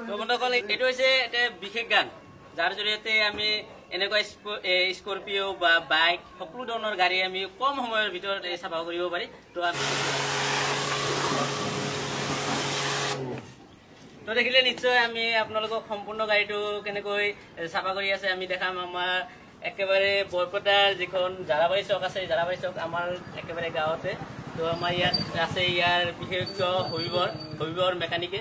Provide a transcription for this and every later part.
তো বন্ধুসকল এইটো হৈছে এটা বিশেষ গান যাৰ জৰিয়তে আমি এনেকুৱা স্কৰপিঅ বা বাইক সকলো ধৰণৰ গাড়ী আমি কম সময়ৰ ভিতৰত চাফা কৰিব পাৰি। তো আমি তো দেখিলে নিশ্চয় আমি আপোনালোকক সম্পূৰ্ণ গাড়ীটো কেনেকৈ চাফা কৰি আছে আমি দেখাম। আমাৰ একেবাৰে বৰপেটাৰ যিখন জাৰাবাৰী চক আছে, জাৰাবাৰী চক আমাৰ একেবাৰে গাঁৱতে। তো আমাৰ ইয়াত আছে ইয়াৰ বিশেষজ্ঞ হবিবৰ মেকানিকে।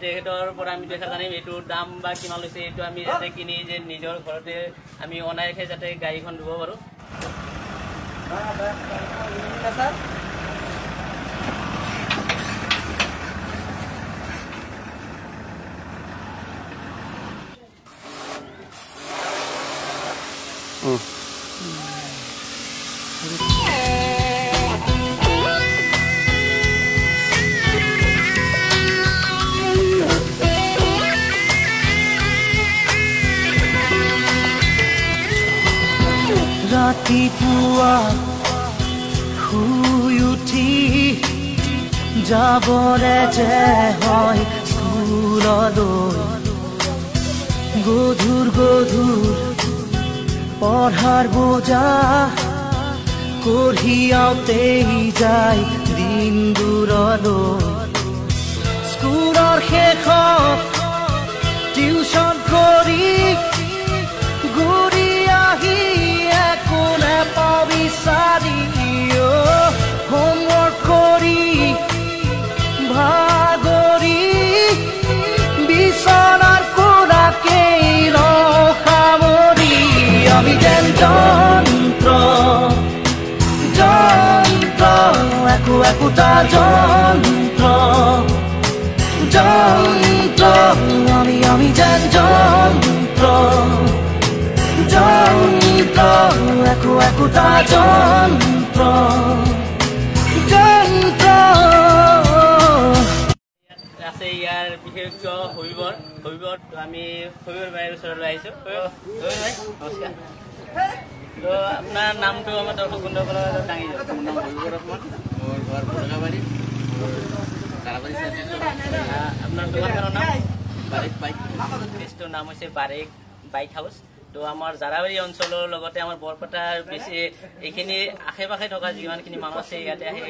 তেখেতৰ পৰা আমি দেখা জানিম এইটোৰ দাম বা কিমান লৈছে। এইটো আমি যাতে কিনি যে নিজৰ ঘৰতে আমি অনায়াসে যাতে গাড়ীখন ধুব পাৰোঁ। ৰাতিপুৱা শুই উঠি যাবৰে যে হয় স্কুললৈ, গধুৰ পঢ়াৰ বোজা কঢ়িয়াওঁতেই যায় দিন দূৰলৈ। স্কুলৰ শেষত টিউচন কৰি ঘূৰি আহি একো নেপাওঁ বিচাৰি, হোমৱৰ্ক কৰি ভাগৰি বিচনাৰ কোৰাকেই ৰখামৰি। আমি যেন যন্ত্ৰ একোটা যন্ত্ৰ আমি যেন যন্ত্ৰ একোটা যন্ত্ৰ। আছে ইয়াৰ বিশেষজ্ঞ হবিবৰ। আমি হবিবৰ ভাইৰ ওচৰলৈ আহিছোঁ। হবিবৰ ভাই নমস্কাৰ। তো আপোনাৰ নামটো আমাৰ দৰ্শক বন্ধুসকলৰ দাঙি যাওক। মোৰ নাম হবিবৰ ৰহমান, মোৰ ঘৰ বৰগাবাৰী, জাৰাবাৰী। আপোনাৰ দোকানখনৰ নাম বাৰেক বাইক, প্লেচটোৰ নাম হৈছে বাৰেক বাইক হাউচ। তো আমাৰ জাৰাবাৰী অঞ্চলৰ লগতে আমাৰ বৰপেটাৰ বেছি এইখিনি আশে পাশে থকা যিমানখিনি মানুহ আছে ইয়াতে আহি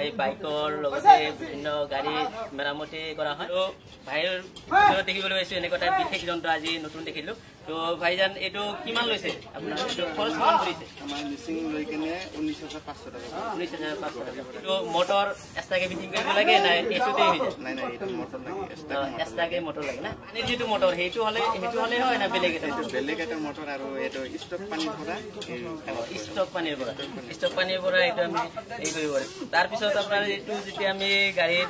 এই বাইকৰ লগতে বিভিন্ন গাড়ী মেৰামতি কৰা হয়। তো ভাইৰ ভিতৰত দেখিবলৈ পাইছোঁ এনেকুৱা এটা বিশেষ যন্ত্ৰ আজি নতুন দেখিলোঁ। তো ভাইজান এইটো কিমান লৈছে আপোনাৰ? এইটো খৰচ কিমান কৰিছে? আমাৰ মিচিং লৈ কেনে 19,500 টকা। 19,500 টকা। এইটো মটৰ এক্সট্ৰাকে ফিটিং কৰিব লাগে না এইটোতেই হৈ যায়? নাই এইটো মটৰ লাগে, এক্সট্ৰাকে মটৰ লাগে না? যিটো মটৰ সেইটো হ'লে হয় না বেলেগ এটা? বেলেগ এটা মটৰ আৰু এইটো ষ্টক পানীৰ পৰা এইটো আমি হেৰি কৰিব পাৰিম। তাৰপিছত আপোনাৰ এইটো যেতিয়া আমি গাড়ীত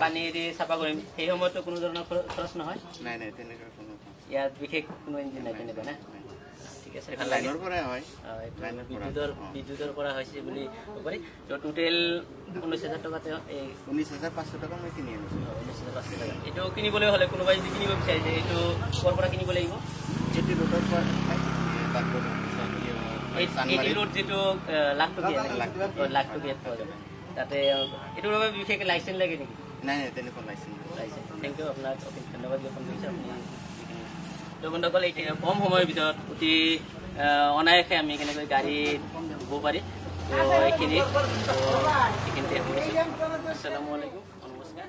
পানী দি চাফা কৰিম সেই সময়তো কোনো ধৰণৰ খৰচ নহয়? নাই তেনেকুৱা কোনো ইয়াত বিশেষ কোনো ইঞ্জিন নাই তেনেকুৱা না? ঠিক আছে, লাইনৰ পৰাই হয়, বিদ্যুতৰ পৰা হৈছে বুলি ক'ব পাৰি। তো টোটেল 19,000 টকাতে এই 19,500 টকা মই কিনি আনিছোঁ। 19,500 টকা। এইটো কিনিবলৈ হ'লে কোনোবাই যদি কিনিব বিচাৰিছে এইটো ক'ৰ পৰা কিনিব লাগিব? এইটো ৰোডৰ পৰা এই ৰোড যিটো লাখটকীয়া পোৱা যাব তাতে এইটোৰ বাবে বিশেষ লাইচেঞ্চ লাগে নেকি? নাই তেনেকুৱা লাইচেঞ্চ। থেংক ইউ, আপোনাক অশেষ ধন্যবাদ জ্ঞাপন কৰিছে আপুনি। তো বন্ধুসকল এতিয়া কম সময়ৰ ভিতৰত অতি অনায়াসে আমি কেনেকৈ গাড়ী ধুব পাৰি তো এইখিনিতে আসসালামু আলাইকুম, নমস্কাৰ।